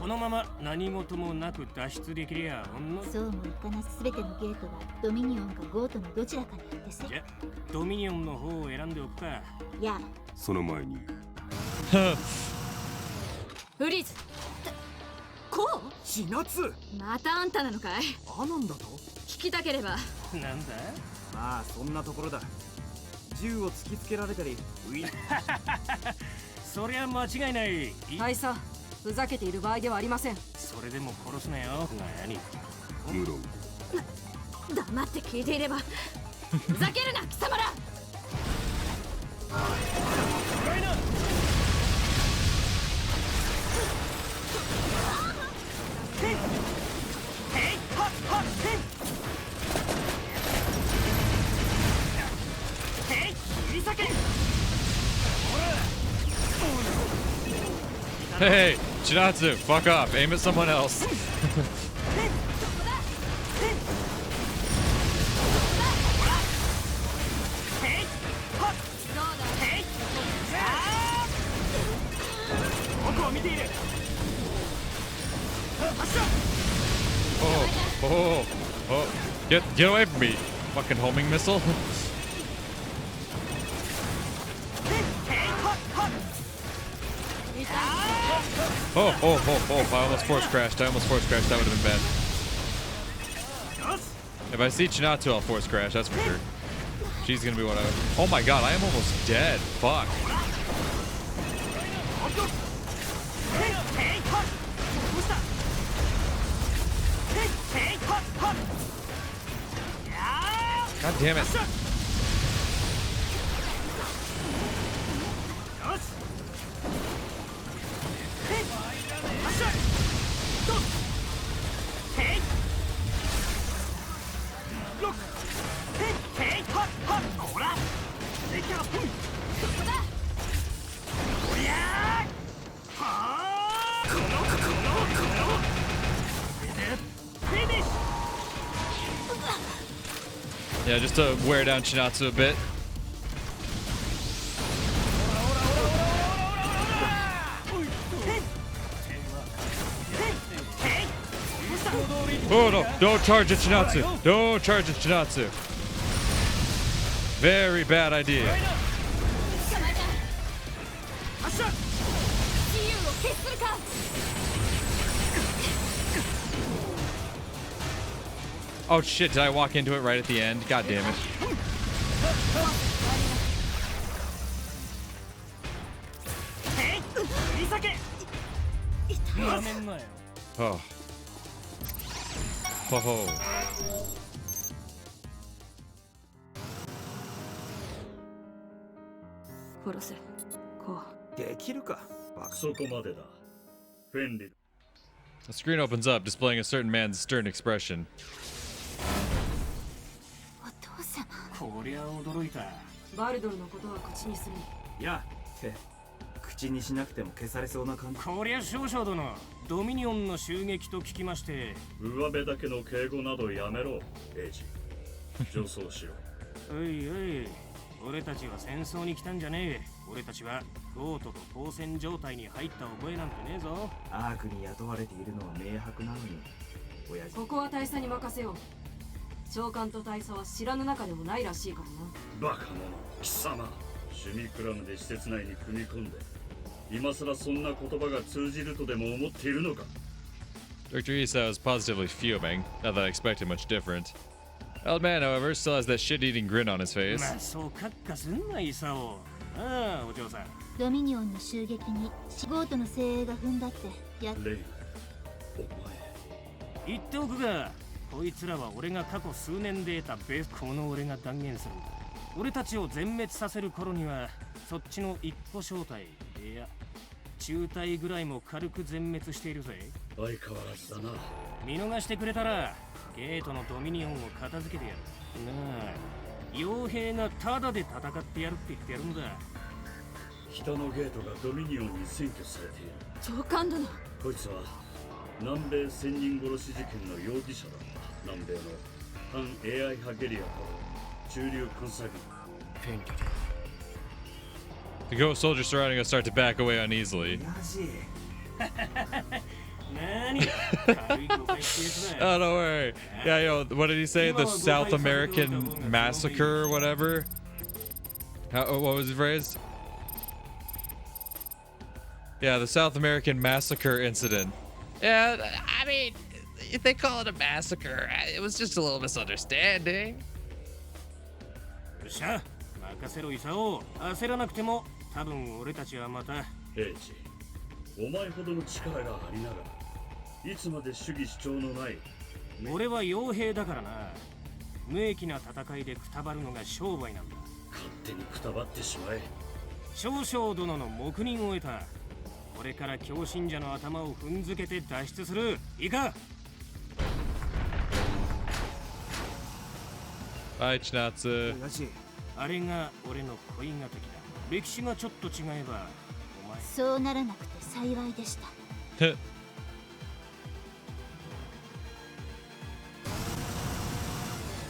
このまま何事もなく脱出できりゃほんの。そうもいかなすべてのゲートはドミニオンかゴートのどちらかにあってせ。じゃドミニオンの方を選んでおくか。いやその前にフリーズ。こう千夏。またあんたなのかい。アナンだと。聞きたければ。なんだ。まあそんなところだ。銃を突きつけられたりウィンそりゃ間違いない。大佐、ふざけている場合ではありません。それでも殺すなよ。何。無論黙って聞いていれば。ふざけるな貴様ら。Hey, Chinatsu, fuck off. Aim at someone else. Oh. Get away from me, fucking homing missile. Oh, I almost force crashed. That would have been bad. If I see Chinatsu, I'll force crash, that's for sure. She's gonna be what I... Oh my god, I am almost dead. Fuck. God damn it. Yeah, just to wear down Chinatsu a bit. Oh no, don't charge at Chinatsu. Don't charge at Chinatsu. Very bad idea. Oh shit, did I walk into it right at the end? God damn it. Oh. Oh. 殺せ。こう。できるか。そこまでだ。フェンリ。 The screen opens up, displaying a certain man's stern expression. お父様。こりゃ驚いた。バルドルのことは口にする。いや、口にしなくても消されそうな感じ。こりゃ少々殿。ドミニオンの襲撃と聞きまして。上辺だけの敬語などやめろ、エイジ。上層しろ。おいおい。俺たちは戦争に来たんじゃねえ。俺たちはゴートと交戦状態に入った覚えなんてねえぞ。アークに雇われているのは明白なのに。親父。ここは大佐に任せよう。長官と大佐は知らぬ中でもないらしいからな。バカ者、貴様。趣味クラブで施設内に組み込んで、今さらそんな言葉が通じるとでも思っているのか。 Dr. Issa was positively fuming, not that I expected much different. Old man, however, still has that shit-eating grin on his face. まあそうカッカすんなイサオ。ああお嬢さん。ドミニオンの襲撃にゴートの精鋭が踏んだってやっ。レイ、お前。言っておくが、こいつらは俺が過去数年で得たベース。この俺が断言する。俺たちを全滅させる頃にはそっちの一歩小隊、いや中隊ぐらいも軽く全滅しているぜ。相変わらずだな。見逃してくれたらゲートのドミニオンを片付けてやる。なあ、傭兵がタダで戦ってやるって言ってやるんだ。北のゲートがドミニオンに占拠されている。長官殿。こいつは南米千人殺し事件の容疑者だ。南米の反 AI 派ゲリラと中流監査軍。フェンリ。 The ghost soldiers surrounding us start to back away uneasily. 何軽い誤解ってやつだ Oh, don't worry. Yeah, yo, what did he say? The South American massacre or whatever? What was his phrase? Yeah, the South American massacre incident. Yeah, I mean, if they call it a massacre, it was just a little misunderstanding. よっしゃ任せろイサオ焦らなくても多分俺たちはまた平治、お前ほどの力がありながらいつまで主義主張のない俺は傭兵だからな無益な戦いでくたばるのが商売なんだ勝手にくたばってしまえ。少々殿の黙認を得たこれから強信者の頭を踏んづけて脱出するいいか Bye, Chinatsu. 親父、あれが俺の恋敵だ歴史がちょっと違えばお前そうならなくて幸いでした。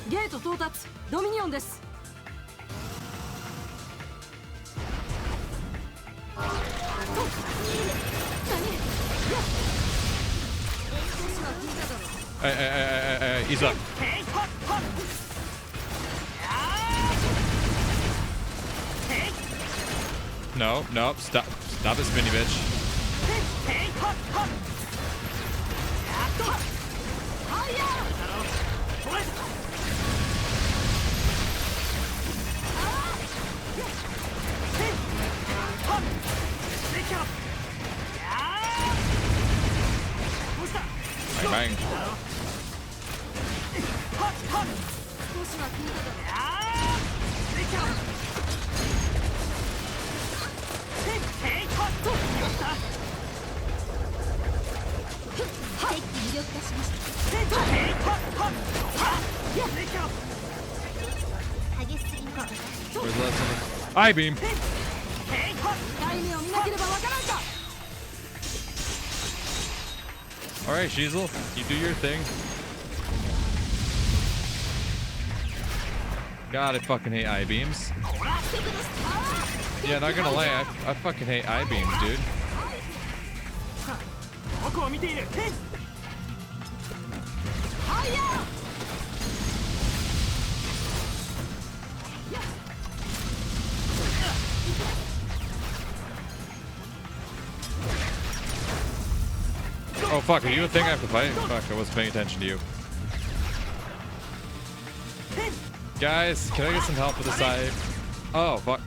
ゲート到達ドミニオンです。Hey, ease up. No, stop it, spinny bitch. Bang, bang. Where's the last one? I-beam. Alright, Shizel, you do your thing. God, I fucking hate I-beams. Yeah, not gonna lie, I fucking hate I-beams, dude. Oh fuck, are you a thing I have to fight? Fuck, I wasn't paying attention to you. Guys, can I get some help with the side? Oh, fuck.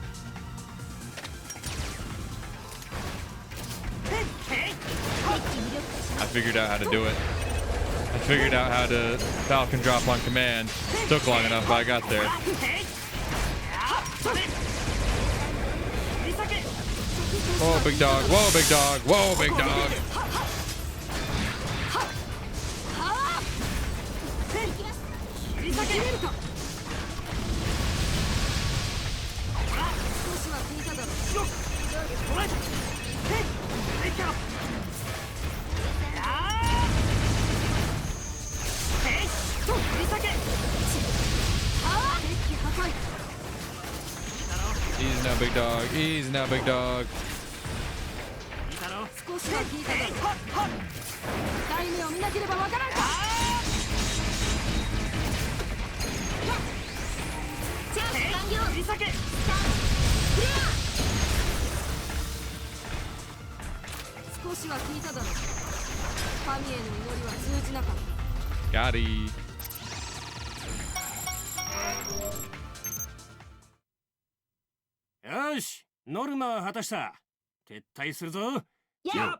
I figured out how to do it. I figured out how to Falcon drop on command. Took long enough, but I got there. Whoa, big dog. Whoa, big dog. Whoa, big dog. Easy now, big dog. Easy now, big dog. Got it. Yosh, ノルマは果たした。撤退するぞ。Yeah.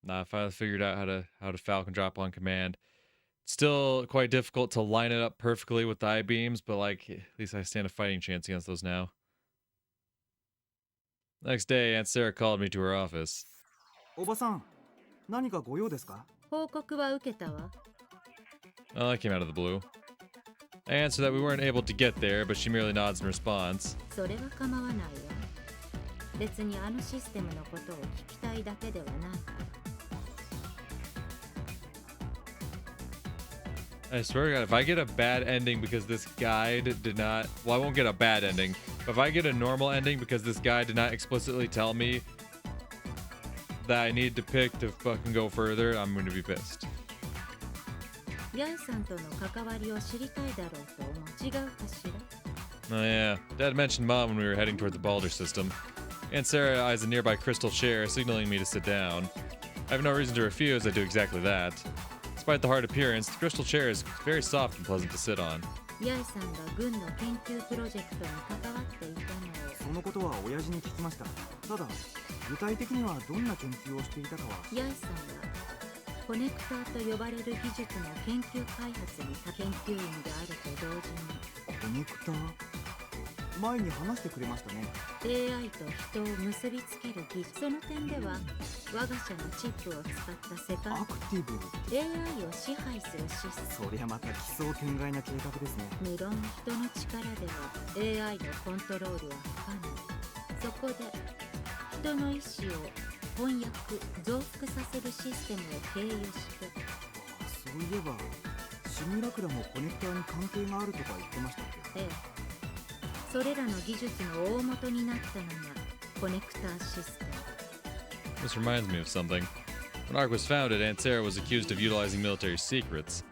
Nah, I finally figured out how to Falcon drop on command. Still quite difficult to line it up perfectly with the I-beams, but like at least I stand a fighting chance against those now. Next day, Aunt Sarah called me to her office. おばさん、何かご用ですか？報告は受けたわ。 Well, that came out of the blue. I answered that we weren't able to get there, but she merely nods in response. それは構わないわ。別にあのシステムのことを聞きたいだけではないから。 I swear to God, if I get a bad ending because this guide did not... Well, I won't get a bad ending. But if I get a normal ending because this guy did not explicitly tell me that I need to pick to fucking go further, I'm going to be pissed. ヤイさんとの関わりを知りたいだろうと思う。違うかしら？ Oh yeah, Dad mentioned Mom when we were heading toward the Baldr system. Aunt Sarah eyes a nearby crystal chair, signaling me to sit down. I have no reason to refuse, I do exactly that. Despite the hard appearance, the crystal chair is very soft and pleasant to sit on. ヤイさんが軍の研究プロジェクトに関わっていたのを。そのことは親父に聞きました。ただ具体的にはどんな研究をしていたかは。ヤイさんはコネクターと呼ばれる技術の研究開発に研究員であると同時にコネクター、前に話してくれましたね。 AI と人を結びつける技術。その点では我が社のチップを使った世界アクティブ AI を支配するシステム。そりゃまた奇想天外な計画ですね。無論人の力では AI のコントロールは不可能。そこで人の意思を翻訳増幅させるシステムを経由して。そういえばシミュラクラもコネクターに関係があるとか言ってましたっけ？ええ、それらの技術の大元になったのがコネクターシステム。 This reminds me of something. When ARC was founded, Aunt Sarah was accused of utilizing military secrets.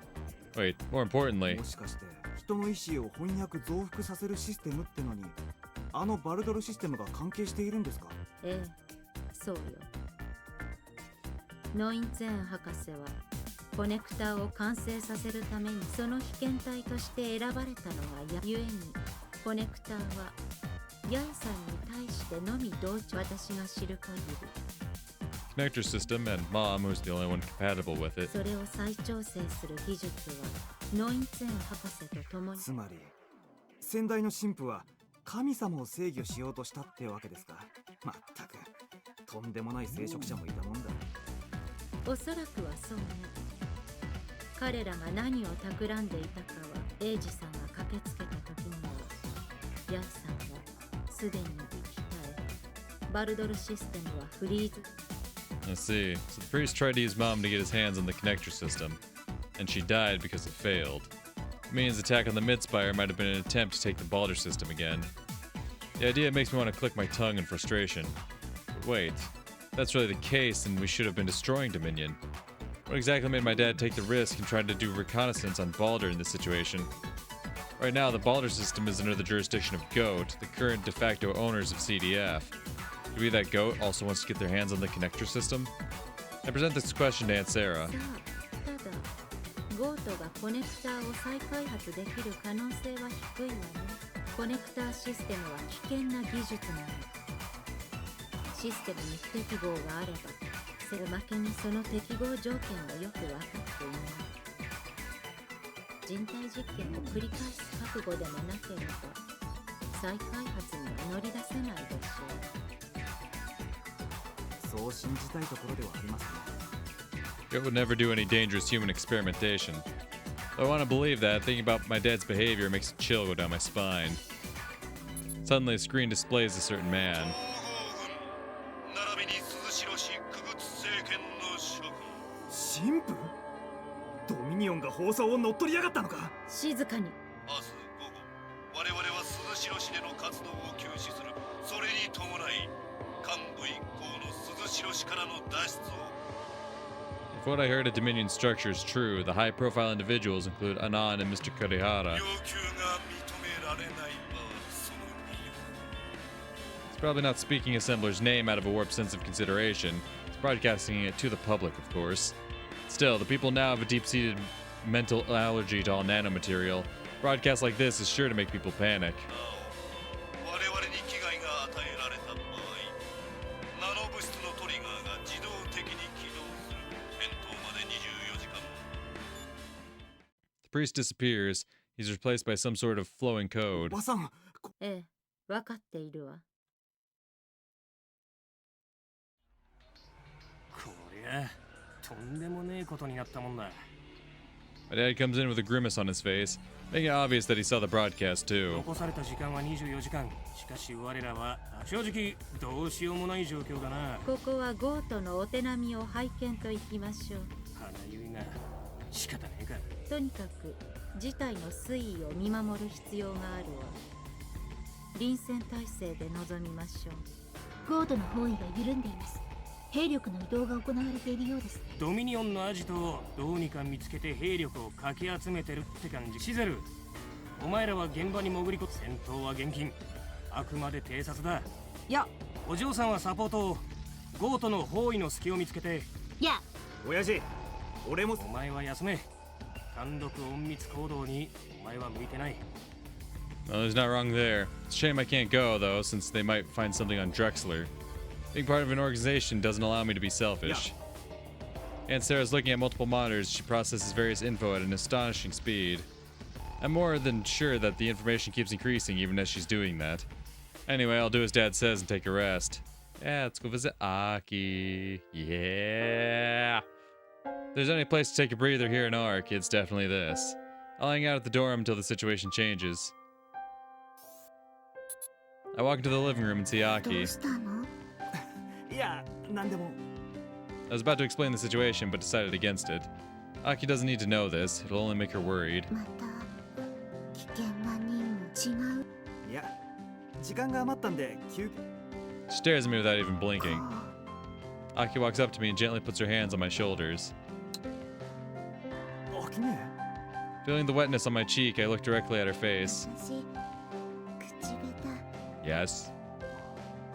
Wait, more importantly, もしかして人の意思を翻訳増幅させるシステムってのにあのバルドルシステムが関係しているんですか？ええ、そうよ。ノインツェン博士はコネクターを完成させるためにその被験体として選ばれたのがゆえにコネクターはヤイさんに対してのみ同調。私が知る限り connector system and Mom, who's the only one compatible with it. それを再調整する技術はノインツェン博士と共に。つまり先代の神父は神様を制御しようとしたってわけですか？まったくとんでもない聖職者もいたもんだ。おそらくはそうね。彼らが何を企んでいたかはエイジさんが駆けつけた時にはヤイさんはすでに息絶え、バルドルシステムはフリーズ。 I see. So the priest tried to use Mom to get his hands on the connector system, and she died because it failed. It means the attack on the Midspire might have been an attempt to take the Baldr system again. The idea makes me want to click my tongue in frustration. But wait, if that's really the case, then we should have been destroying Dominion. What exactly made my dad take the risk and try to do reconnaissance on Baldr in this situation? Right now, the Baldr system is under the jurisdiction of GOAT, the current de facto owners of CDF. Do we that GOAT also wants to get their hands on the connector system? I present this question to Aunt Sarah. さあ、ただゴートがコネクターを再開発できる可能性は低いわね。コネクターシステムは危険な技術なの。システムに不適合があればおまけにその適合条件がよく分かっていない。人体実験を繰り返す覚悟でもなければ再開発には乗り出せないでしょう。そう信じたいところではありますね。It would never do any dangerous human experimentation. Though I want to believe that, thinking about my dad's behavior makes a chill go down my spine. Suddenly, a screen displays a certain man. 神父？ドミニオンが放送を乗っ取りやがったのか？静かに。明日午後、我々は鈴代市での活動を休止する。それに伴い、幹部一行の鈴代市からの脱出を。If what I heard at Dominion Structure is true, the high-profile individuals include Anan and Mr. Kurihara. It's probably not speaking Assembler's name out of a warped sense of consideration. It's broadcasting it to the public, of course. Still, the people now have a deep-seated mental allergy to all nanomaterial. Broadcasts like this is sure to make people panic. The priest disappears. He's replaced by some sort of flowing code. ええ、分かっているわ。こりゃとんでもねえことになったもんだ。 My dad comes in with a grimace on his face, making it obvious that he saw the broadcast too. 残された時間は24時間。しかし我らは正直どうしようもない状況だな。ここはゴートのお手並みを拝見といきましょう。花結が仕方ねえか。とにかく事態の推移を見守る必要があるわ。臨戦態勢で臨みましょう。ゴートの包囲が緩んでいます。兵力の移動が行われているようですね。ドミニオンのアジトをどうにか見つけて兵力をかき集めてるって感じ。シゼル、お前らは現場に潜り込む。戦闘は厳禁、あくまで偵察だ。いや、お嬢さんはサポートを。ゴートの包囲の隙を見つけて。いや、親父、俺も。お前は休め。単独隠密行動にお前は向いてない。 Well, he's not wrong there. It's a shame I can't go, though, since they might find something on Drexler. Being part of an organization doesn't allow me to be selfish. And Sarah's looking at multiple monitors. She processes various info at an astonishing speed. I'm more than sure that the information keeps increasing even as she's doing that. Anyway, I'll do as Dad says and take a rest. Yeah, let's go visit Aki. Yeah! If there's any place to take a breather here in Ark, it's definitely this. I'll hang out at the dorm until the situation changes. I walk into the living room and see ど Aki. うしたの？いや、なんでも。 I was about to explain the situation, but decided against it. Aki doesn't need to know this. It'll only make her worried. また危険な任務。違う。いや、時間が余ったんで休。 She stares at me without even blinking. こ Aki walks up to me and gently puts her hands on my shoulders. あきね。 Feeling the wetness on my cheek, I look directly at her う face. 私口下手。 Yes.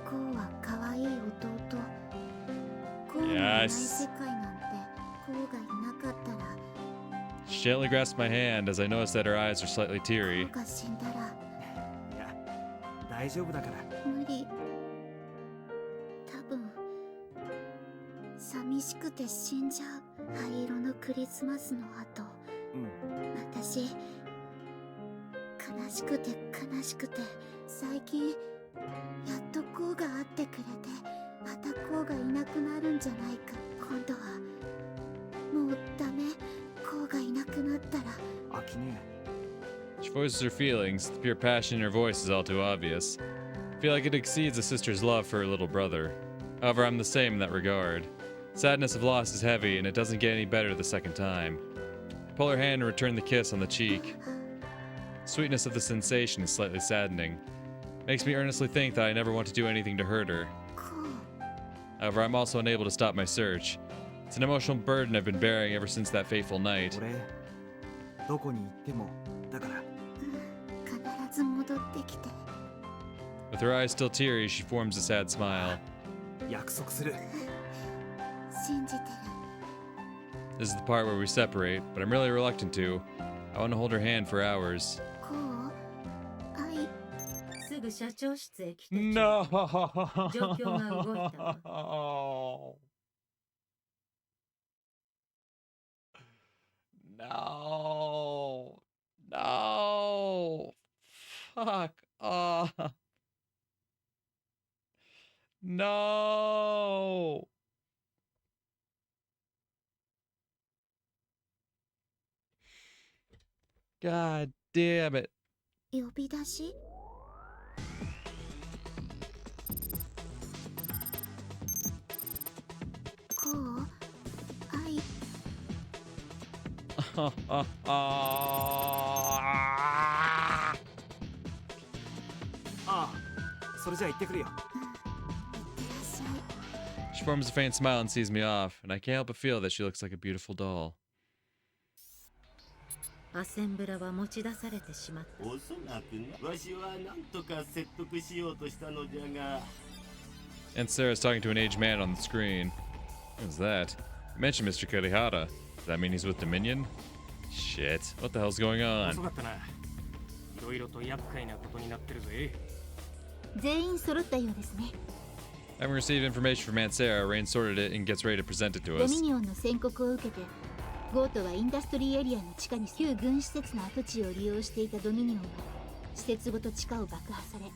こうは可愛い弟。こうのいない世界なんてこうがいなかったら。 She gently grasps my hand as I notice that her eyes are slightly こ teary. うが死んだらいや、大丈夫だから。無理。多分寂しくて死んじゃう。灰色のクリスマスの後、うん。私悲しくて悲しくて、最近やっとこうが会ってくれて、またこうがいなくなるんじゃないか。今度はもうダメ。こうがいなくなったら。あきね。 She voices her feelings. The pure passion in her voice is all too obvious. I feel like it exceeds a sister's love for her little brother. However, I'm the same in that regard. Sadness of loss is heavy, and it doesn't get any better the second time. I pull her hand and return the kiss on the cheek. The sweetness of the sensation is slightly saddening. Makes me earnestly think that I never want to do anything to hurt her. こう However, I'm also unable to stop my search. It's an emotional burden I've been bearing ever since that fateful night. 俺、どこに行っても、だから。必ず戻ってきて。 With her eyes still teary, she forms a sad smile. 約束する。信じてる。 This is the part where we separate, but I'm really reluctant to. I want to hold her hand for hours. こう愛。すぐ社長室へ来て。 No! 状況が動いたわ。 No! No! Fuck off! No! God damn it. 呼び出し？こう愛。ああ、それじゃあ行ってくるよ。いってらっしゃい。 She forms a faint smile and sees me off, and I can't help but feel that she looks like a beautiful doll. アセンブラは持ち出されてしまった。おそらくな、わしは何とか説得しようとしたのじゃが。 And Sarah's talking to an aged man on the screen. Who's that? You mentioned Mr. Kurihara. Does that mean he's with Dominion? Shit. What the hell's going on? 遅かったな。いろいろと厄介なことになってるぜ。全員揃ったようですね。 Having received information from Aunt Sarah, Rain sorted it and gets ready to present it to ド us. ミニオンの宣告を受けて、ゴートはインダストリーエリアの地下に旧軍施設の跡地を利用していたドミニオンは施設ごと地下を爆破され、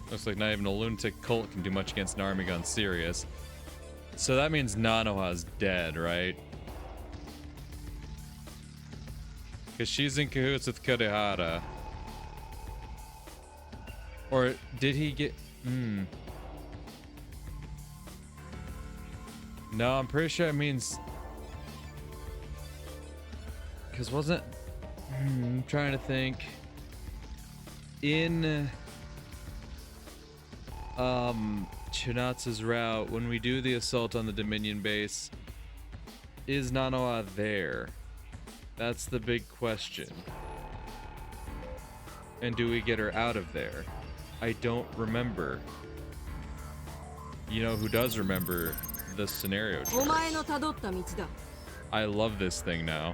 Looks like not even a lunatic cult can do much against an army gone serious. So that means Nanoha's dead, right? Because she's in cahoots with Kurihara. Or did he get... No, I'm pretty sure it means... Because wasn't... I'm trying to think... In... Chinatsu's route, when we do the assault on the Dominion base, is Nanoa there? That's the big question. And do we get her out of there? I don't remember. You know who does remember the scenario choice? お前の辿った道だ。 I love this thing now.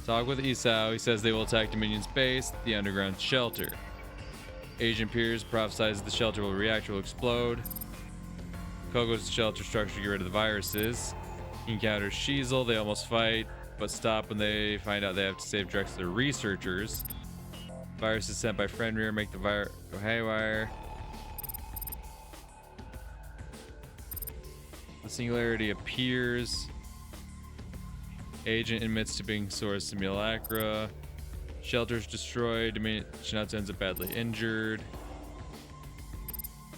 Talk with Isao. He says they will attack Dominion's base, the underground shelter. Agent Pierce prophesies the shelter will react, will explode. Ko goes to the shelter structure to get rid of the viruses. He encounters Shizel. They almost fight, but stop when they find out they have to save Drexler researchers. Viruses sent by Fenrir make the virus go haywire. The singularity appears. Agent admits to being Sora's simulacra. Shelter's destroyed. Shinatsu ends up badly injured.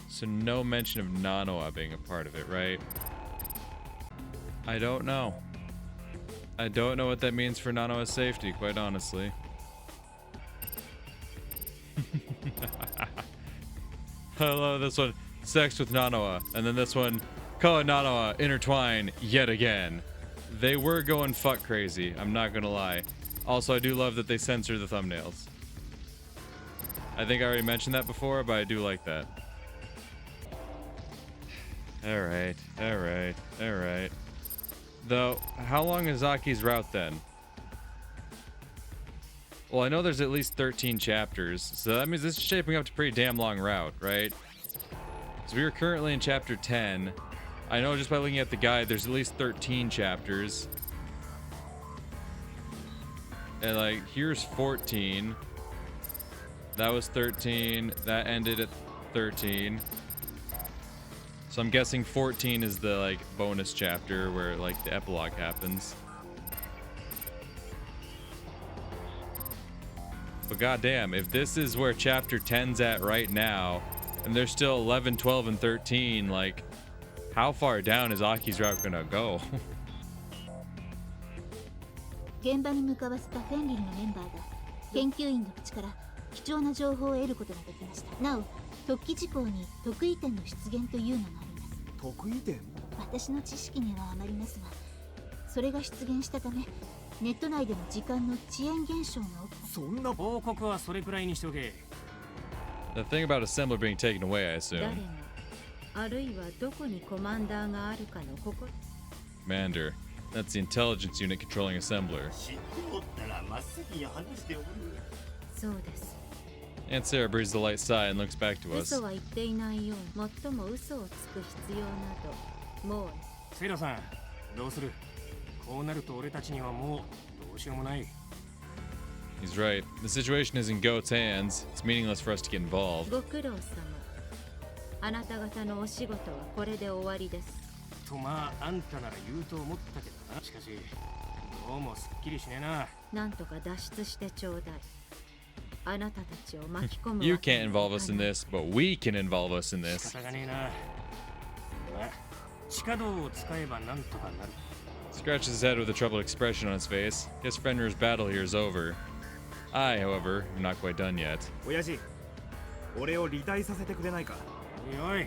So no mention of Nanoa being a part of it, right? I don't know. I don't know what that means for Nanoa's safety, quite honestly. I love this one. Sex with Nanoa. And then this one. Ko and Nanoa intertwine yet again. They were going fuck crazy, I'm not gonna lie. Also, I do love that they censor the thumbnails. I think I already mentioned that before, but I do like that. Alright, alright, alright. Though, how long is Aki's route then? Well, I know there's at least 13 chapters, so that means this is shaping up to a pretty damn long route, right? So we are currently in chapter 10. I know just by looking at the guide, there's at least 13 chapters. And like, here's 14. That was 13. That ended at 13. So I'm guessing 14 is the like bonus chapter where like the epilogue happens. But goddamn, if this is where chapter 10's at right now, and there's still 11, 12, and 13, like, how far down is Aki's route gonna go? 現場に向かわせたフェンリルのメンバーが研究員の口から貴重な情報を得ることができました。なお、特記事項に特異点の出現というのがあります。特異点？私の知識には余りますが、それが出現したため、ネット内での時間の遅延現象が起きた。そんな報告はそれくらいにしておけ。 The thing about assembler being taken away, I assume. 誰もあるいはどこにコマンダーがあるかの心 Commander, that's the intelligence unit controlling assembler. 知っておったら真っ先に話しておる。そうです。 Aunt Sarah breathes the light sigh and looks back to us. 嘘は言っていないように、最も嘘をつく必要などもう。セイラさん、どうする？こうなると俺たちにはもうどうしようもない。 He's right. The situation is in Goat's hands. It's meaningless for us to get involved. ご苦労様。あなた方のお仕事はこれで終わりです。とまあ、あんたなら言うと思ったけどな。しかし、どうもすっきりしねえな。なんとか脱出してちょうだい。あなたたちを巻き込む。 You can't involve us in this, but we can involve us in 仕 this. 方がねえな。まあ、地下道を使えばなんとかなる。 Scratches his head with a troubled expression on his face. Guess Fenrir's battle here is over. I, however, am not quite done yet. 親父、俺を離隊させてくれないか。おいおい、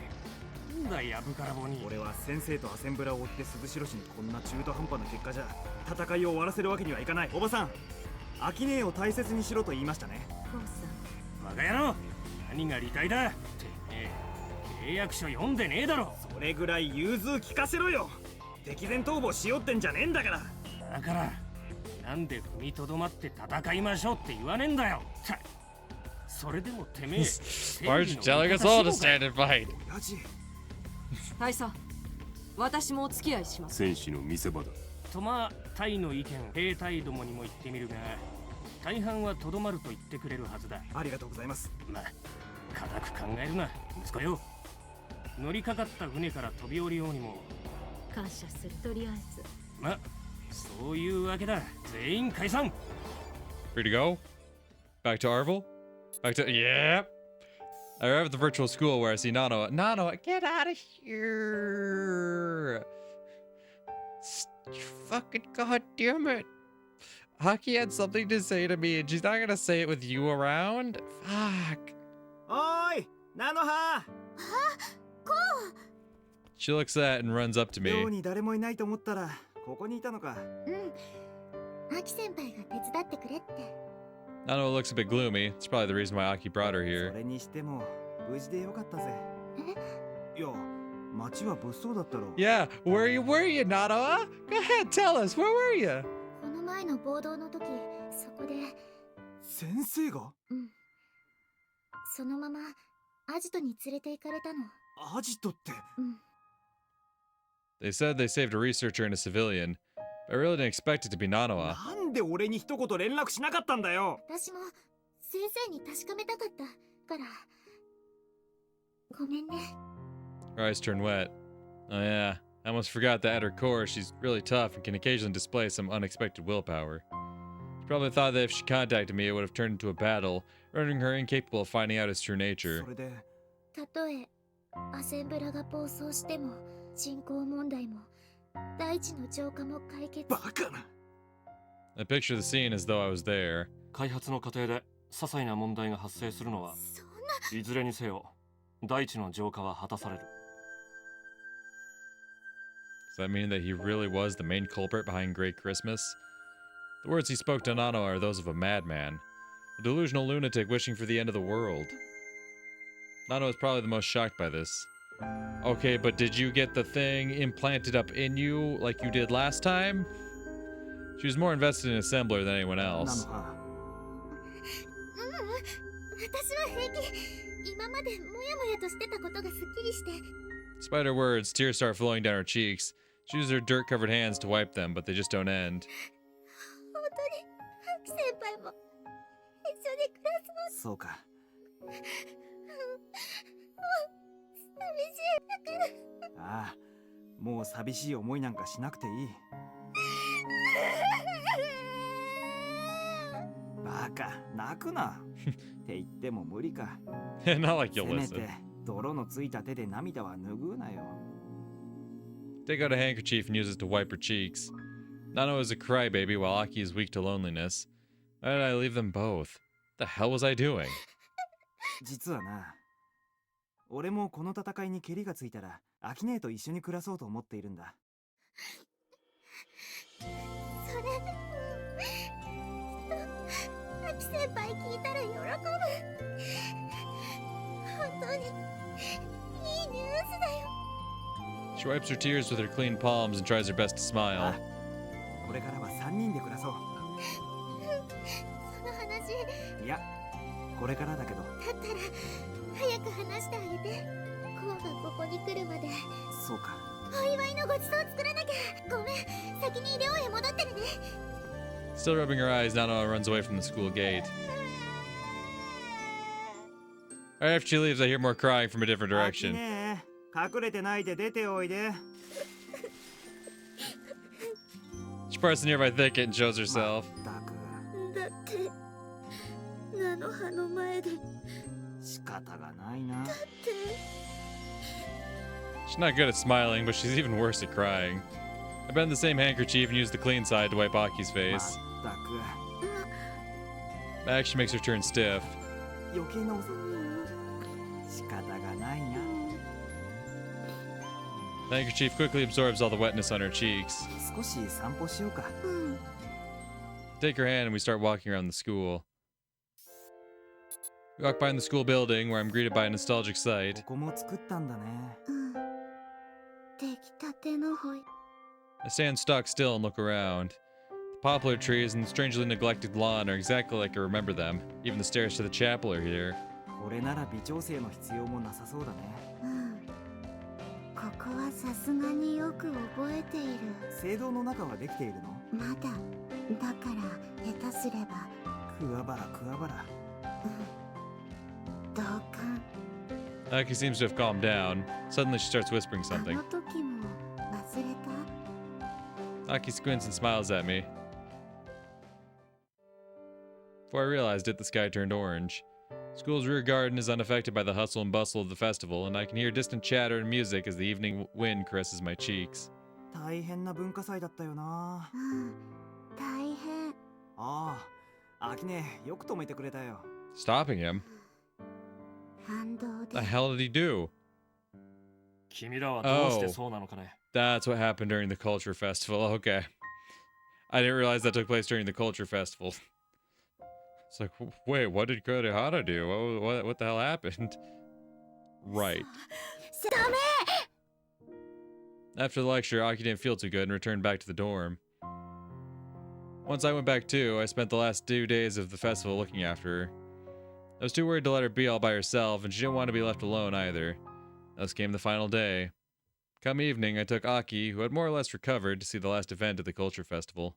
なんだやぶからぼに。俺は先生とアセンブラを追って鈴代市にこんな中途半端な結果じゃ戦いを終わらせるわけにはいかない。おばさん、アキネーを大切にしろと言いましたね。コウさん。バカ野郎、何が離隊だってねえ、契約書読んでねえだろ。それぐらい融通聞かせろよ。敵前逃亡しよってんじゃねえんだから。だからなんで踏みとどまって戦いましょうって言わねえんだよ。それでもてめえ Why aren't you telling us all to stand and fight? 親父、大佐、私もお付き合いします。戦士の見せ場だ。とまあ、タイの意見、兵隊どもにも言ってみるが、大半はとどまると言ってくれるはずだ。ありがとうございます。まあ、固く考えるな、息子よ。乗りかかった船から飛び降りようにも。感謝する。とりあえず。ま、そういうわけだ。全員解散。 Free to go? Back to Arvel? Back to... Yeah! I arrive at the virtual school where I see Nanoa. Nanoa, get out of here! Fucking goddamn it! Aki had something to say to me and she's not gonna say it with you around? Fuck. おーい菜の葉 She looks at and runs up to 寮 me. に誰もいないと思ったらここにいたのか。アキ先輩が手伝ってくれって。 Nano looks a bit gloomy. It's probably the reason why Aki brought her そ here. れにしても無事でよかったぜ。いや町は物騒だったろ。 Yeah, were you, Nano? Go ahead, tell us, where were you? この前の暴動の時、そこで、先生がそのままアジトに連れて行かれたの。アジトって。They said they saved a researcher and a civilian, but I really didn't expect it to be Nanoa. なんで俺に一言連絡しなかったんだよ。私も先生に確かめたかったから。ごめんね。 Her eyes turn wet. Oh yeah, I almost forgot that at her core she's really tough and can occasionally display some unexpected willpower. She probably thought that if she contacted me it would have turned into a battle, rendering her incapable of finding out his true nature. それでたとえアセンブラが暴走しても人口問題も大地の浄化も解決。バカな。 I picture the scene as though I was there. 開発の過程で些細な問題が発生するのは、いずれにせよ大地の浄化は果たされる。 Does that mean that he really was the main culprit behind Great Christmas? The words he spoke to Nano are those of a madman, a delusional lunatic wishing for the end of the world. Nano is probably the most shocked by this. Okay, but did you get the thing implanted up in you like you did last time? She was more invested in Assembler than anyone 菜 else. の葉。私は平気。今までモヤモヤとしてたことがすっきりして。 Despite her words, tears start flowing down her cheeks. She uses her dirt-covered hands to wipe them, but they just don't end. 本当にアキ先輩も一緒に暮らすの。そうか。寂しいだから。ああ、もう寂しい思いなんかしなくていい。バカ、泣くな。って言っても無理か。 Not like せ you'll め listen. て泥のついた手で涙は拭うなよ。 Take out a handkerchief and use it to wipe her cheeks. Nano is a crybaby while Aki is weak to loneliness. Why did I leave them both? What the hell was I doing? 実はな、俺もこの戦いにケリがついたらアキ姉と一緒に暮らそうと思っているんだ。それ、アキ先輩聞いたら喜ぶ。本当にいいニュースだよ。 She wipes her tears with her clean palms and tries her best to smile. これからは3人で暮らそう。その話。いや、これからだけど。だったら早く話してあげて。コウがここに来るまで。そうか。お祝いのごちそう作らなきゃ。ごめん、先に寮へ戻ってるね。 Still rubbing her eyes, Nano runs away from the school gate. Right after she leaves, I hear more crying from a different アキ direction. 姉、隠れてないで出ておいで。 She parts the nearby thicket and shows herself. まったく。だって菜の葉の前で。仕方がないな。 She's not good at smiling, but she's even worse at crying. I bend the same handkerchief and use the clean side to wipe Aki's ま face. ったく。 That action makes her turn stiff. 余計なお世話。仕方がないな。 The handkerchief quickly absorbs all the wetness on her cheeks. 少し散歩しようか。 Take her hand and we start walking around the school. We walk by in the school building where I'm greeted by a nostalgic sight. ここも作ったんだね。出来たてのホイ。 I stand stock still and look around. The poplar trees and the strangely neglected lawn are exactly like I remember them. Even the stairs to the chapel are here. これなら微調整の必要もなさそうだね。ここはさすがによく覚えている。聖堂の中はできているの？まだ。だから下手すれば。クワバラクワバラ。同感。 Aki seems to have calmed down. Suddenly she starts whispering あ something. の時も忘れた？ Aki squints and smiles at me. Before I realized it, the sky turned orange. School's rear garden is unaffected by the hustle and bustle of the festival, and I can hear distant chatter and music as the evening wind caresses my cheeks. 大変な文化祭だったよな。大変。ああ、アキネ、よく止めてくれたよ。 Stopping him? 反動 The で hell did he do? 君らはどうしてそうなのかね。 That's what happened during the culture festival. Okay. I didn't realize that took place during the culture festival. It's like, wait, what did Kurihara do? What the hell happened? Right. ダメ。 After the lecture, Aki didn't feel too good and returned back to the dorm. Once I went back too, I spent the last 2 days of the festival looking after her. I was too worried to let her be all by herself, and she didn't want to be left alone either. Thus came the final day. Come evening, I took Aki, who had more or less recovered, to see the last event of the culture festival.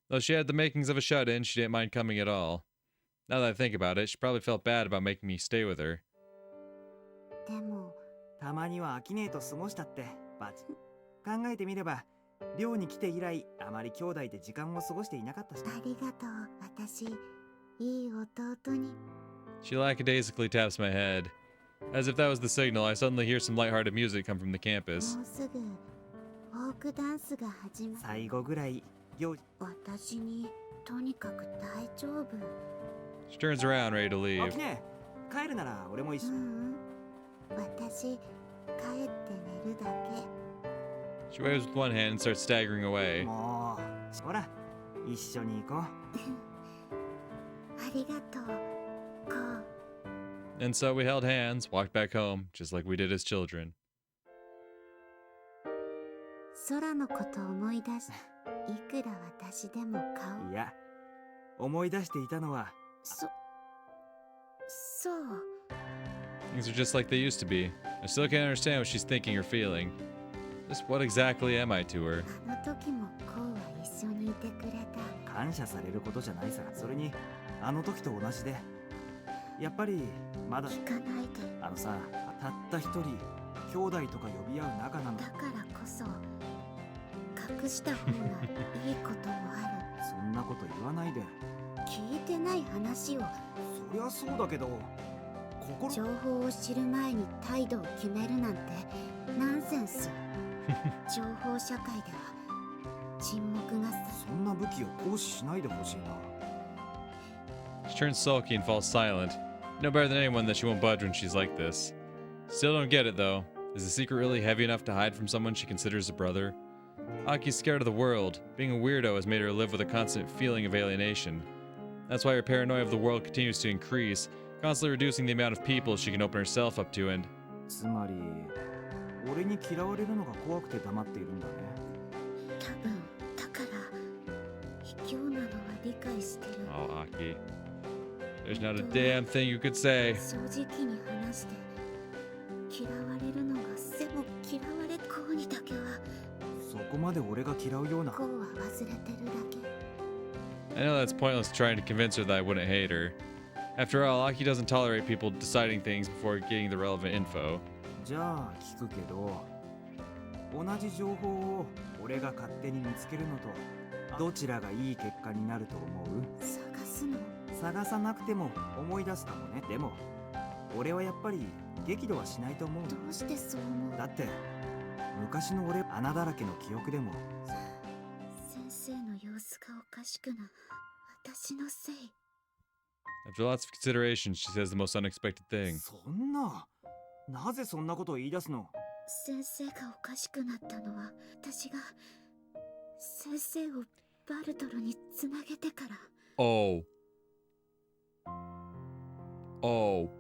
Though she had the makings of a shut-in, she didn't mind coming at all. Now that I think about it, she probably felt bad about making me stay with her. でもたまにはアキネと過ごしたってバチ。考えてみれば、寮に来て以来あまり兄弟で時間を過ごしていなかったし。ありがとう。私いい弟に。 She lackadaisically taps my head. As if that was the signal, I suddenly hear some lighthearted music come from the campus. もうすぐフォークダンスが始まる。最後ぐらい行。私にとにかく大丈夫。 She turns around, ready to ア leave. キネ、帰るなら俺も一緒。私帰って寝るだけ。 She waves with one hand and starts staggering away. もう、ほら、一緒に行こう。ありがとう。こう。 And so we held hands, walked back home, just like we did as children. 空のこと思い出し、いくら私でも顔。いや、思い出していたのは。そう。 Things are just like they used to be. I still can't understand what she's thinking or feeling. Just what exactly am I to her? あの時もこうは一緒にいてくれた。感謝されることじゃないさ。それに、あの時と同じで。やっぱり、まだ。聞かないで。あのさ、たった一人、兄弟とか呼び合う仲なの。だからこそ、隠した方がいいこともある。そんなこと言わないで。聞いてない話を。そりゃそうだけど、情報を知る前に態度を決めるなんてナンセンス。情報社会では沈黙が。そんな武器を行使しないでほしいな。 She turns sulky and falls silent. Know better than anyone that she won't budge when she's like this. Still don't get it though. Is the secret really heavy enough to hide from someone she considers a brother? Aki's scared of the world. Being a weirdo has made her live with a constant feeling of alienation. That's why her paranoia of the world continues to increase, constantly reducing the amount of people she can open herself up to and... つまり、俺に嫌われるのが怖くて黙っているんだね。多分だから卑怯なのは理解してる。 Oh, Aki. There's not a damn thing you could say. 正直に話して嫌われるのがでも嫌われこうにだけは。そこまで俺が嫌うような。こうは忘れてるだけ。 I know that's pointless trying to convince her that I wouldn't hate her. After all, Aki doesn't tolerate people deciding things before getting the relevant info. じゃあ聞くけど、同じ情報を俺が勝手に見つけるのとどちらがいい結果になると思う？探すの？探さなくても思い出すかもね。でも俺はやっぱり激怒はしないと思う。どうしてそう思う？だって昔の俺穴だらけの記憶でも。先生の様子がおかしくな。私のせい。 After lots of consideration, she says the most unexpected thing. そんな、なぜそんなことを言い出すの？先生がおかしくなったのは私が先生をバルトルにつなげてから。 Oh. Oh.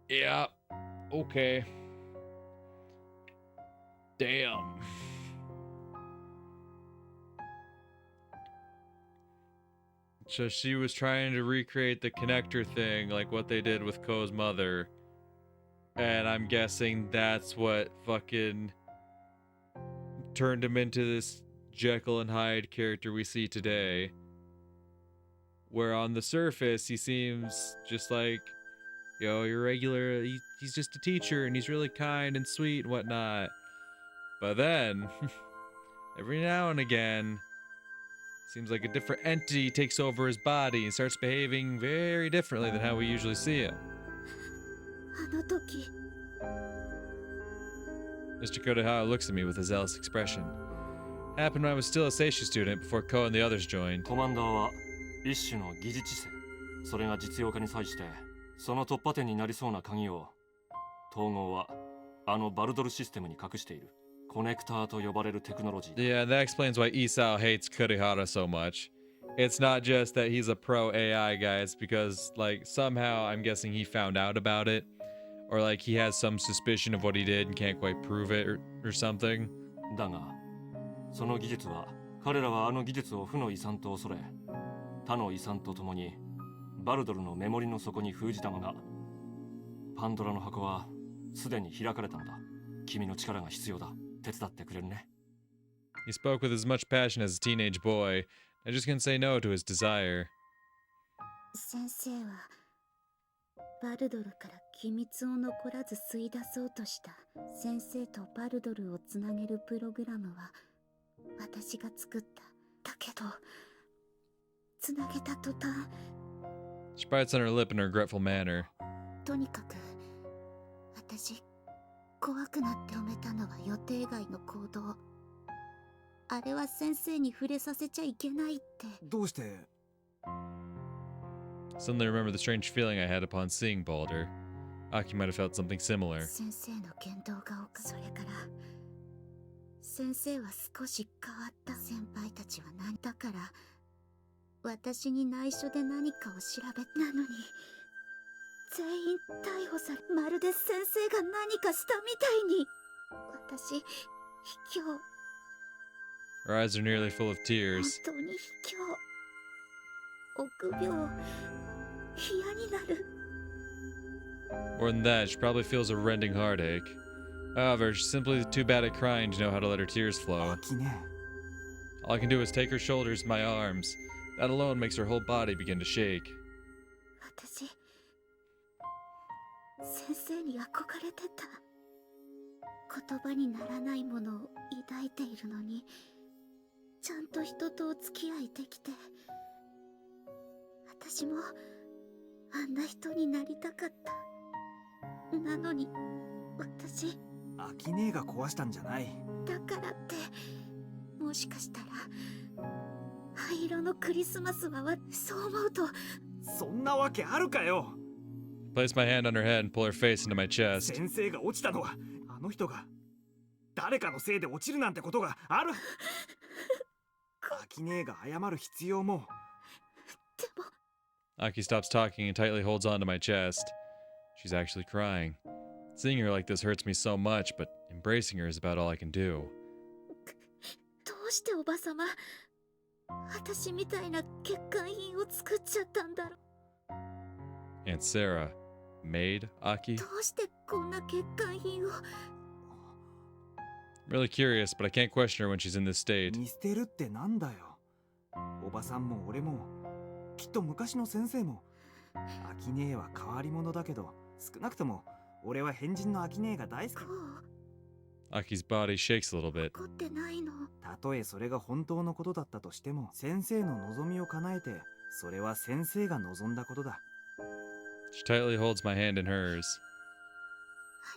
Yeah. Okay. Damn. So she was trying to recreate the connector thing, like what they did with Ko's mother. And I'm guessing that's what fucking turned him into this Jekyll and Hyde character we see today. Where on the surface, he seems just like, yo, you're regular, he's just a teacher and he's really kind and sweet and whatnot. But then, every now and again, seems like a different entity takes over his body and starts behaving very differently than how we usually see him. あの時 Mr. Kurihara looks at me with a zealous expression. Happened when I was still a Seishu student before Ko and the others joined. コマンダーは一種の疑似知性。それが実用化に際してその突破点になりそうな鍵を統合はあのバルドルシステムに隠している。コネクターと呼ばれるテクノロジー。Yeah, that explains why Isao hates Kurihara so much. It's not just that he's a pro AI guy, it's because, like, somehow I'm guessing he found out about it. Or, like, he has some suspicion of what he did and can't quite prove it or something. だが、その技術は、彼らはあの技術を負の遺産と恐れ、他の遺産と共に、バルドルのメモリの底に封じたまま、パンドラの箱はすでに開かれたのだ。君の力が必要だ。手伝ってくれるね。He spoke with as much passion as a teenage boy. I just couldn't say no to his desire. 先生はバルドルから機密を残らず吸い出そうとした先生とバルドルをつなげるプログラムは私が作った。だけどつなげた途端 She bites on her lip in a regretful manner. とにかく私怖くなって止めたのは予定外の行動。あれは先生に触れさせちゃいけないって。どうして？ Suddenly remember the strange feeling I had upon seeing Baldr. Aki might have felt something similar. 先生の言動がそれから先生は少し変わった。先輩たちは何だから私に内緒で何かを調べなのに全員逮捕され、まるで先生が何かしたみたいに。私卑怯。 Her eyes are nearly full of 本 tears. 当に卑怯。臆病。嫌になる。 More than that, she probably feels a rending heartache. However, she's simply too bad at crying to know how to let her tears flow. 秋ね。 All I can do is take her shoulders in my arms. That alone makes her whole body begin to shake. 私先生に憧れてた。言葉にならないものを抱いているのにちゃんと人とお付き合いできて、私もあんな人になりたかった。なのに私秋姉が壊したんじゃない。だからってもしかしたら灰色のクリスマスはそう思うと。そんなわけあるかよ。 Place my hand on her head and pull her face into my chest. 先生が落ちたのはあの人が誰かのせいで落ちるなんてことがある。秋姉が謝る必要も。でも Aki stops talking and tightly holds onto my chest. She's actually crying. Seeing her like this hurts me so much, but embracing her is about all I can do. どうしておばさま私みたいな欠陥品を作っちゃったんだろう。 Aunt Sarah made Aki? どうしてこんな欠陥品を。 I'm really curious, but I can't question her when she's in this state. 見捨てるってなんだよ。おばさんも俺もきっと昔の先生も。秋姉は変わり者だけど少なくとも俺は変人の秋姉が大好き。 Aki's body shakes a little bit. 怒ってないの。たとえそれが本当のことだったとしても先生の望みを叶えてそれは先生が望んだことだ。 She tightly holds my hand in hers.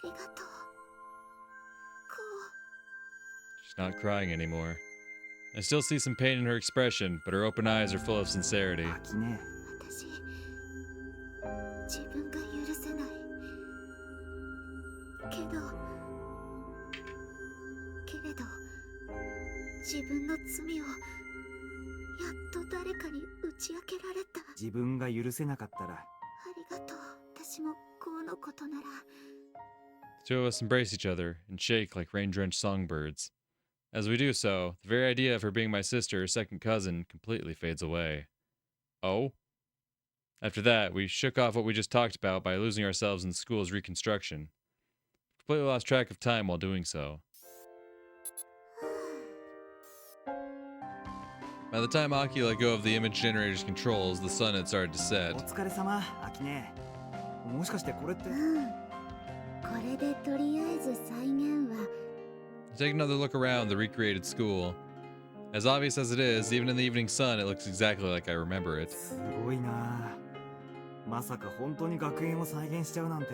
ありがとう。She's not crying anymore. I still see some pain in her expression, but her open eyes are full of sincerity. 秋姉。私自分が許せないけれど自分の罪をやっと誰かに打ち明けられた。自分が許せなかったら。ありがとう。私もこうのことなら。 The two of us embrace each other and shake like rain-drenched songbirds. As we do so, the very idea of her being my sister or second cousin completely fades away. Oh? After that, we shook off what we just talked about by losing ourselves in the school's reconstruction. Completely lost track of time while doing so. By the time Aki let go of the image generator's controls, the sun had started to お set. 疲れ様秋姉。もしかしてこれって。これでとりあえず再現は。 Take another look around the recreated school. As obvious as it is, even in the evening sun, it looks exactly like I remember it. すごいな。まさか本当に学園を再現しちゃうなんて。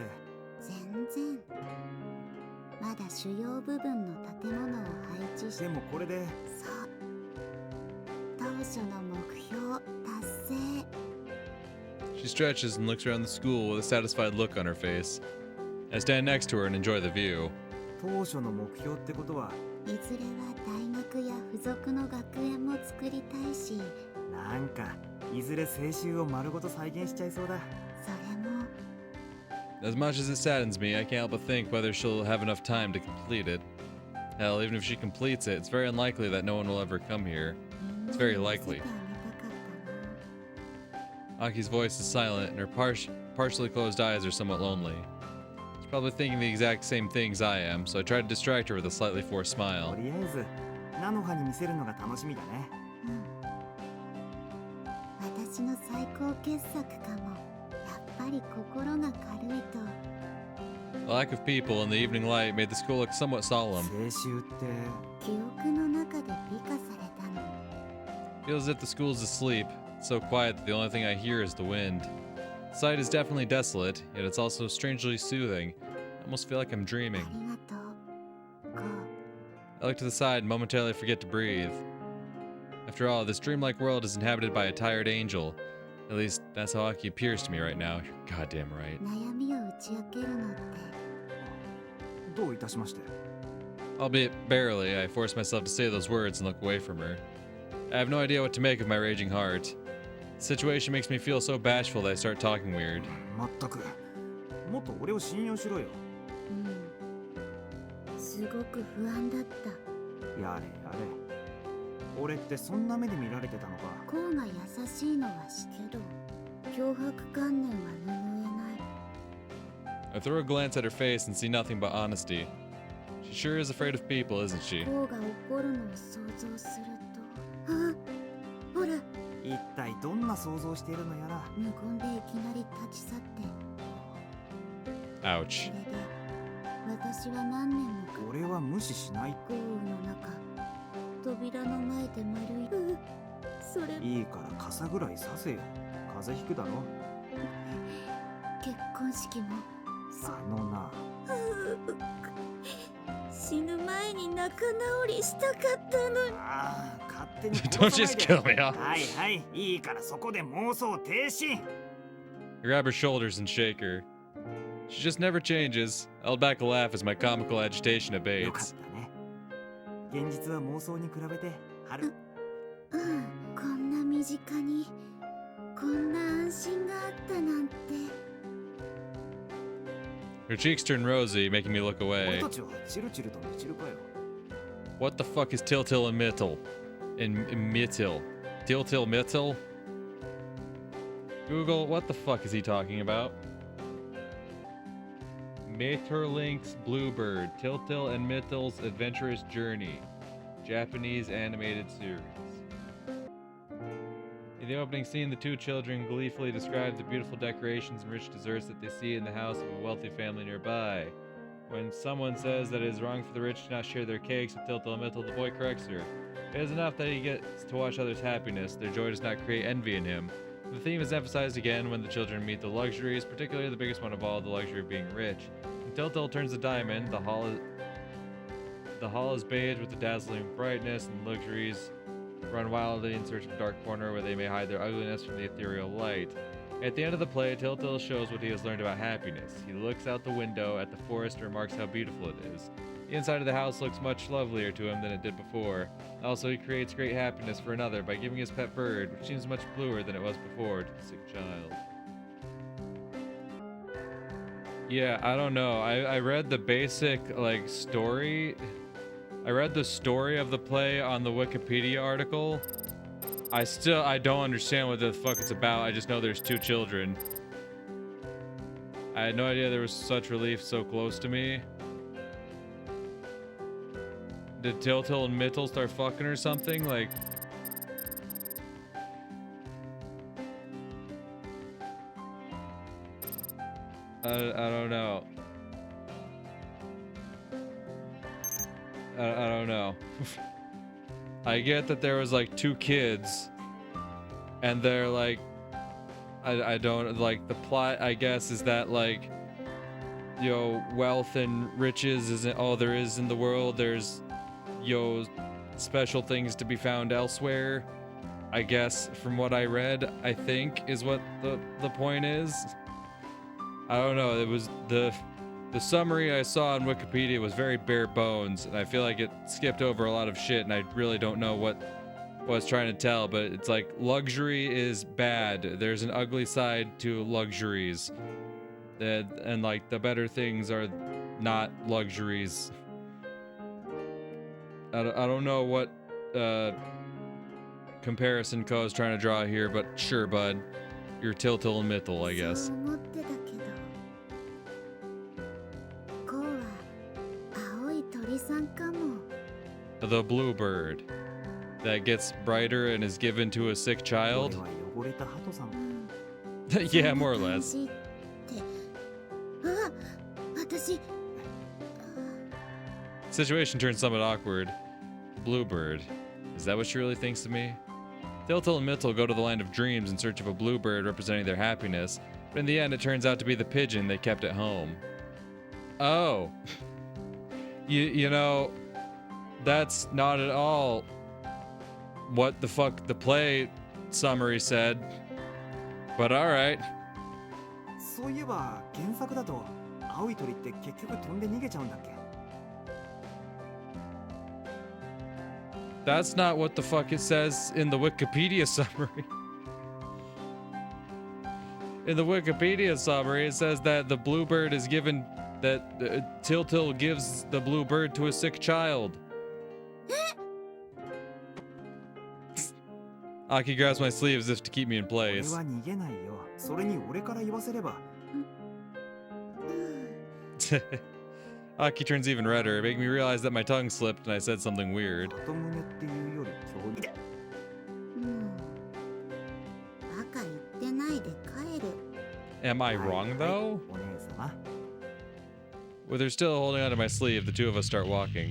全然。まだ主要部分の建物を配置して。でもこれで。そう。初の目標達成。 She stretches and looks around the school with a satisfied look on her face. I stand next to her and enjoy the view. 当初の目標ってことは、いずれは大学や付属の学園も作りたいし、なんかいずれ青春を丸ごと再現しちゃいそうだ。それも As much as it saddens me, I can't help but think whether she'll have enough time to complete it. Hell, even if she completes it, it's very unlikely that no one will ever come here. みんな It's に very 見せ likely. てあげたかったな。 Aki's voice is silent, and her partially closed eyes are somewhat lonely. She's probably thinking the exact same things I am, so I try to distract her with a slightly forced と smile. りあえず菜の葉に見せるのが楽しみだね。うん。私の最高傑作かも。やっぱり心が軽いと。 The lack of people and the evening light made the school look somewhat 青 solemn. 春って記憶の中で美化されたの。 Feels as if the school's asleep. It's so quiet that the only thing I hear is the wind. The sight is definitely desolate, yet it's also strangely soothing. I almost feel like I'm あ dreaming. りがとう。こう。 I look to the side and momentarily forget to breathe. After all, this dreamlike world is inhabited by a tired angel. At least, that's how Aki appears to me right now. You're goddamn right. 悩みを打ち明けるのって。どういたしまして。 Albeit barely, I force myself to say those words and look away from her. I have no idea what to make of my raging heart. The situation makes me feel so bashful that I start talking weird. まったくもっと俺を信用しろよ。うん。すごく不安だった。やれやれ。俺ってそんな目で見られてたのか。こうが優しいのは知けど、脅迫観念は拭えない。 I throw a glance at her face and see nothing but honesty. She sure is afraid of people, isn't she? こうが怒るのを想像すると、あ、ほら、一体どんな想像しているのやら。無言でいきなり立ち去って。 Ouch. それで、私は何年もか俺は無視しない。豪雨の中、扉の前で丸い。それいいから傘ぐらいさせよ。風邪ひくだろ。結婚式もあのな。死ぬ前に仲直りしたかったのに。ああ、勝手に Don't just kill me, huh? はいはい、いいからそこで妄想停止。 I grab her shoulders and shake her. She just never changes. I hold back a laugh as my comical agitation よかっ abates. たね。現実は妄想に比べて春。うん、こんな身近にこんな安心があったなんて。 Her cheeks turn rosy, making me look 俺 away. たちはチルチルとミチルかよ。 What the fuck is Tiltil and Mittel? In Mittel? Tiltil Mittel? Google, what the fuck is he talking about? Maeterlinck's Bluebird, Tiltil and Mittel's Adventurous Journey. Japanese animated series. In the opening scene, the two children gleefully describe the beautiful decorations and rich desserts that they see in the house of a wealthy family nearby. When someone says that it is wrong for the rich to not share their cakes with Tiltil and Mittel, the boy corrects her. It is enough that he gets to watch others' happiness. Their joy does not create envy in him. The theme is emphasized again when the children meet the luxuries, particularly the biggest one of all, the luxury of being rich. When Tiltil turns the diamond, the hall is bathed with the dazzling brightness, and luxuries run wildly in search of a dark corner where they may hide their ugliness from the ethereal light. At the end of the play, Tiltil shows what he has learned about happiness. He looks out the window at the forest and remarks how beautiful it is. The inside of the house looks much lovelier to him than it did before. Also, he creates great happiness for another by giving his pet bird, which seems much bluer than it was before, to the sick child. Yeah, I don't know. I read the basic, like, story. I read the story of the play on the Wikipedia article. I don't understand what the fuck it's about. I just know there's two children. I had no idea there was such relief so close to me. Did Tiltil and Mittel start fucking or something? Like... I don't know. I don't know. I get that there was like two kids and they're like I don't like the plot, I guess, is that like, you know, wealth and riches isn't all there is in the world. There's, you know, special things to be found elsewhere. I guess from what I read, I think is what the point is. I don't know. It was the summary I saw on Wikipedia was very bare bones, and I feel like it skipped over a lot of shit, and I really don't know what it's trying to tell. But it's like luxury is bad. There's an ugly side to luxuries, and like the better things are not luxuries. I don't know what comparison Co is trying to draw here, but sure, bud. You're Tiltil and Mythil, I guess. そう思ってたけど、こうは青い鳥さんかも。 The bluebird that gets brighter and is given to a sick 俺 child. は汚れた鳩さん。 Yeah, more or less. そんな感じってあ、私 Situation turns somewhat awkward. Bluebird. Is that what she really thinks of me? Tiltil and Mythil go to the land of dreams in search of a bluebird representing their happiness, but in the end it turns out to be the pigeon they kept at home. Oh. You know, that's not at all what the fuck the play summary said. But alright. そういえば原作だと青い鳥って結局飛んで逃げちゃうんだっけ？ That's not what the fuck it says in the Wikipedia summary. In the Wikipedia summary, it says that the bluebird is given, that Tiltil gives the bluebird to a sick child. Aki grabs my sleeve as if to keep me in 俺 place. は逃げないよ。それに俺から言わせれば。 Aki turns even redder, making me realize that my tongue slipped and I said something weird. 鳩胸っていうより強烈。もうバカ言ってないで帰る。 Am I wrong though? お姉様。 With her still holding onto my sleeve, the two of us start walking.